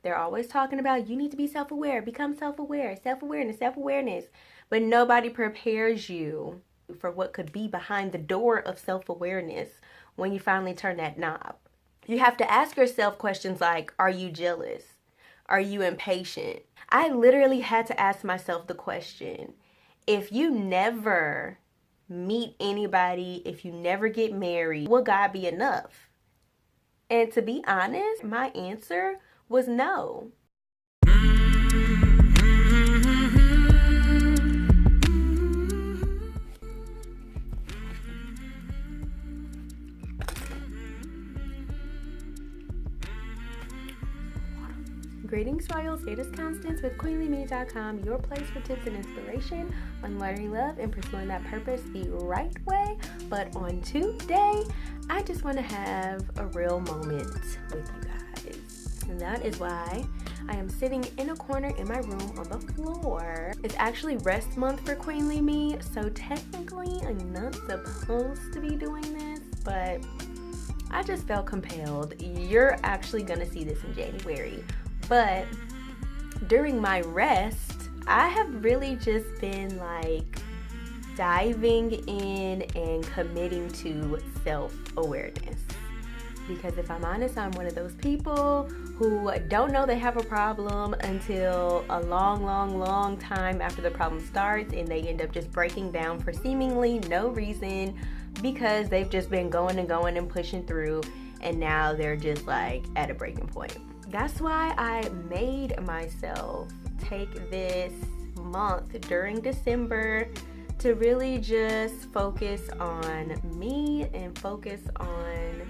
They're always talking about you need to be self-aware, become self-aware, self-awareness, self-awareness. But nobody prepares you for what could be behind the door of self-awareness when you finally turn that knob. You have to ask yourself questions like, are you jealous? Are you impatient? I literally had to ask myself the question, if you never meet anybody, if you never get married, will God be enough? And to be honest, my answer was no. Greetings, Royals. It is Constance with QueenlyMe.com, your place for tips and inspiration on learning love and pursuing that purpose the right way. But on today, I just want to have a real moment with you guys. And that is why I am sitting in a corner in my room on the floor. It's actually rest month for Queenly Me, so technically I'm not supposed to be doing this, but I just felt compelled. You're actually going to see this in January. But during my rest, I have really just been like diving in and committing to self-awareness. Because if I'm honest, I'm one of those people who don't know they have a problem until a long time after the problem starts, and they end up just breaking down for seemingly no reason because they've just been going and pushing through, and now they're just like at a breaking point. That's why I made myself take this month during December to really just focus on me and focus on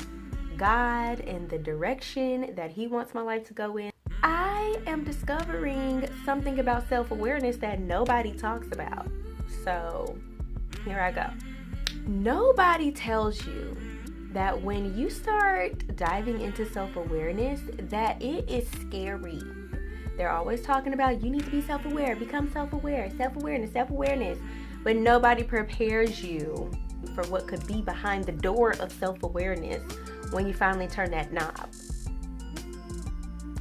God and the direction that He wants my life to go in. I am discovering something about self-awareness that nobody talks about. So here I go. Nobody tells you that when you start diving into self-awareness, that it is scary. They're always talking about you need to be self-aware, become self-aware, self-awareness, self-awareness. But nobody prepares you for what could be behind the door of self-awareness when you finally turn that knob.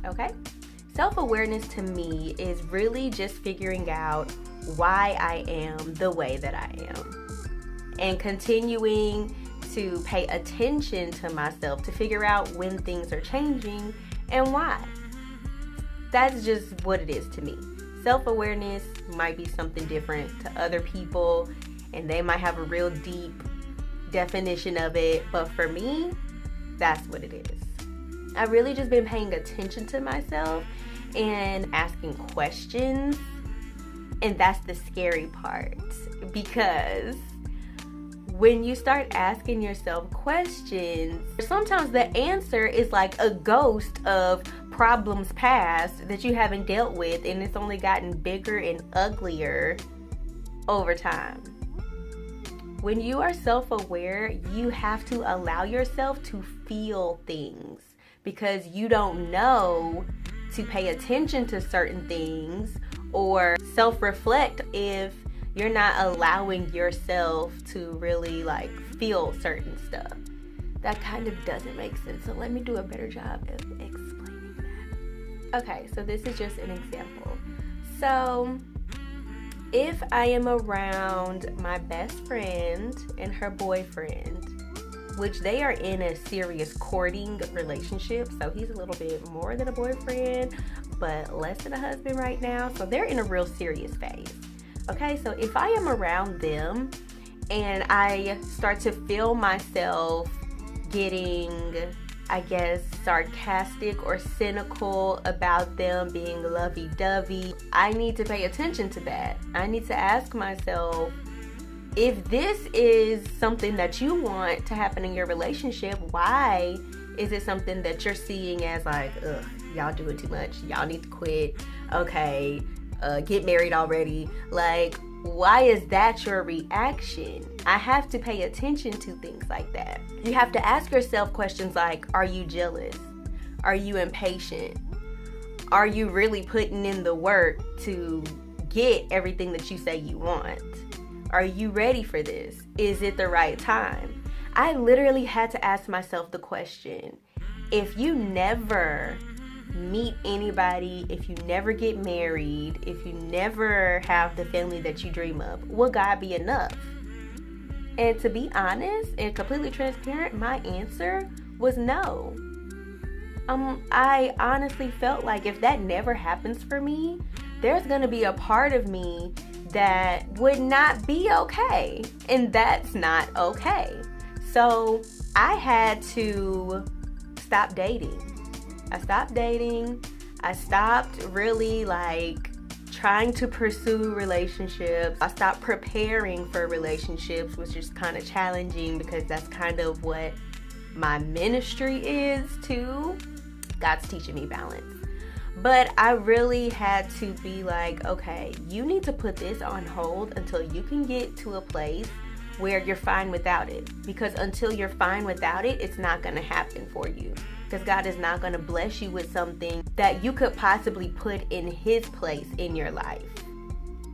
Okay? Self-awareness to me is really just figuring out why I am the way that I am and continuing to pay attention to myself to figure out when things are changing and why. That's just what it is to me. Self-awareness might be something different to other people, and they might have a real deep definition of it, but for me, that's what it is. I've really just been paying attention to myself and asking questions, and that's the scary part, because when you start asking yourself questions, sometimes the answer is like a ghost of problems past that you haven't dealt with, and it's only gotten bigger and uglier over time. When you are self-aware, you have to allow yourself to feel things because you don't know to pay attention to certain things or self-reflect if you're not allowing yourself to really like feel certain stuff. That kind of doesn't make sense. So let me do a better job of explaining that. Okay, so this is just an example. So if I am around my best friend and her boyfriend, which they are in a serious courting relationship, so he's a little bit more than a boyfriend, but less than a husband right now. So they're in a real serious phase. Okay, so if I am around them and I start to feel myself getting, I guess, sarcastic or cynical about them being lovey-dovey, I need to pay attention to that. I need to ask myself, if this is something that you want to happen in your relationship, why is it something that you're seeing as like, ugh, y'all doing too much, y'all need to quit, okay, get married already? Like, why is that your reaction? I have to pay attention to things like that. You have to ask yourself questions like, are you jealous? Are you impatient? Are you really putting in the work to get everything that you say you want? Are you ready for this? Is it the right time? I literally had to ask myself the question, if you never meet anybody, if you never get married, if you never have the family that you dream of, will God be enough? And to be honest and completely transparent, my answer was no. I honestly felt like if that never happens for me, there's going to be a part of me that would not be okay. And that's not okay. So I had to stop dating. I stopped really trying to pursue relationships. I stopped preparing for relationships, which is kind of challenging because that's kind of what my ministry is too. God's teaching me balance. But I really had to be like, okay, you need to put this on hold until you can get to a place where you're fine without it. Because until you're fine without it, it's not going to happen for you. Because God is not going to bless you with something that you could possibly put in His place in your life.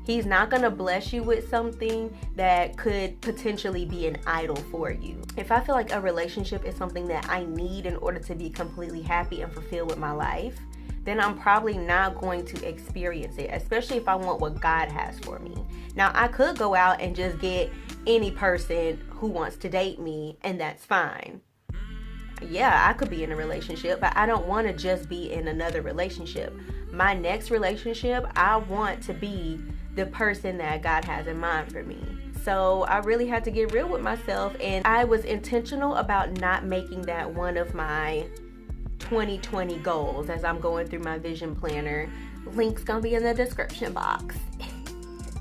He's not going to bless you with something that could potentially be an idol for you. If I feel like a relationship is something that I need in order to be completely happy and fulfilled with my life, then I'm probably not going to experience it, especially if I want what God has for me. Now, I could go out and just get any person who wants to date me, and that's fine. Yeah, I could be in a relationship, but I don't want to just be in another relationship. My next relationship, I want to be the person that God has in mind for me. So I really had to get real with myself, and I was intentional about not making that one of my 2020 goals as I'm going through my vision planner. Link's gonna be in the description box.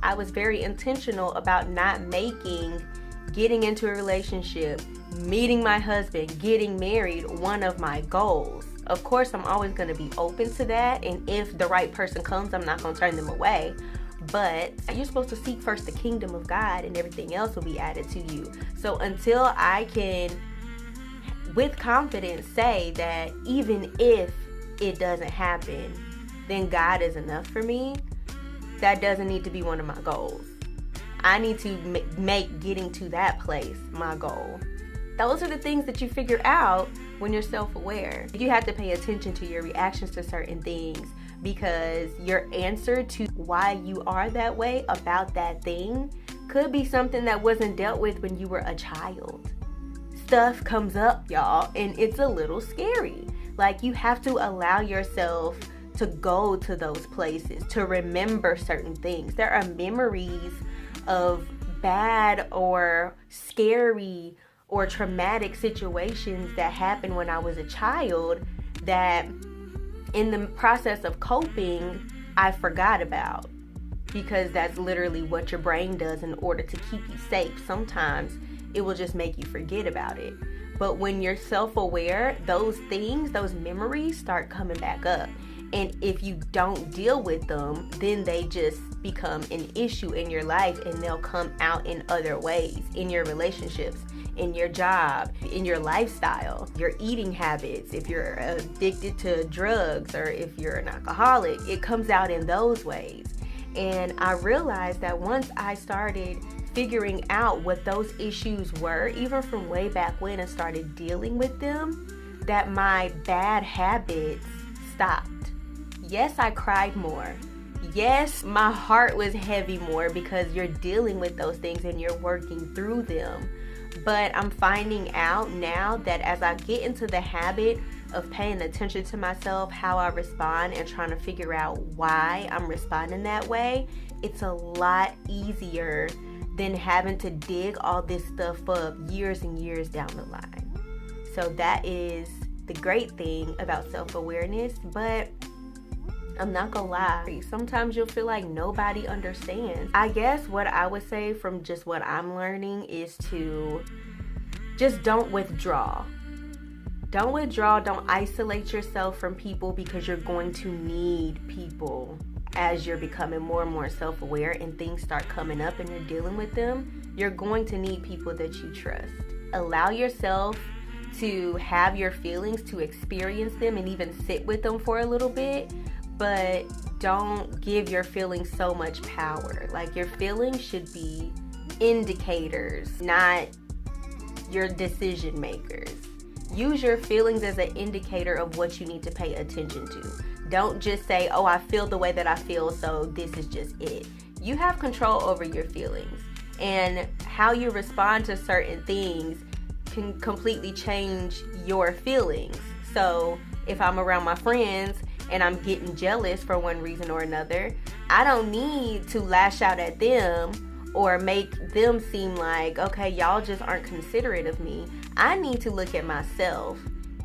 I was very intentional about not making getting into a relationship, meeting my husband, getting married one of my goals. Of course, I'm always going to be open to that, and if the right person comes, I'm not going to turn them away. But you're supposed to seek first the kingdom of God, and everything else will be added to you. So until I can, with confidence, say that even if it doesn't happen, then God is enough for me, that doesn't need to be one of my goals. I need to make getting to that place my goal. Those are the things that you figure out when you're self-aware. You have to pay attention to your reactions to certain things, because your answer to why you are that way about that thing could be something that wasn't dealt with when you were a child. Stuff comes up, y'all, and it's a little scary. Like, you have to allow yourself to go to those places, to remember certain things. There are memories of bad or scary or traumatic situations that happened when I was a child that in the process of coping, I forgot about, because that's literally what your brain does in order to keep you safe. Sometimes it will just make you forget about it. But when you're self-aware, those things, those memories start coming back up. And if you don't deal with them, then they just become an issue in your life, and they'll come out in other ways, in your relationships, in your job, in your lifestyle, your eating habits. If you're addicted to drugs or if you're an alcoholic, it comes out in those ways. And I realized that once I started figuring out what those issues were, even from way back when, and started dealing with them, that my bad habits stopped. Yes, I cried more. Yes, my heart was heavy more, because you're dealing with those things and you're working through them. But I'm finding out now that as I get into the habit of paying attention to myself, how I respond, and trying to figure out why I'm responding that way, it's a lot easier than having to dig all this stuff up years and years down the line. So that is the great thing about self-awareness. But I'm not gonna lie, sometimes you'll feel like nobody understands. I guess what I would say from just what I'm learning is to just don't withdraw. Don't withdraw, don't isolate yourself from people, because you're going to need people as you're becoming more and more self-aware and things start coming up and you're dealing with them. You're going to need people that you trust. Allow yourself to have your feelings, to experience them, and even sit with them for a little bit. But don't give your feelings so much power. Like, your feelings should be indicators, not your decision makers. Use your feelings as an indicator of what you need to pay attention to. Don't just say, oh, I feel the way that I feel, so this is just it. You have control over your feelings, and how you respond to certain things can completely change your feelings. So if I'm around my friends and I'm getting jealous for one reason or another, I don't need to lash out at them or make them seem like, okay, y'all just aren't considerate of me. I need to look at myself,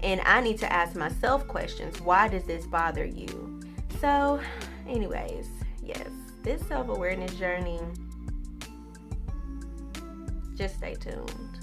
and I need to ask myself questions. Why does this bother you? So anyways, yes, this self-awareness journey, just stay tuned.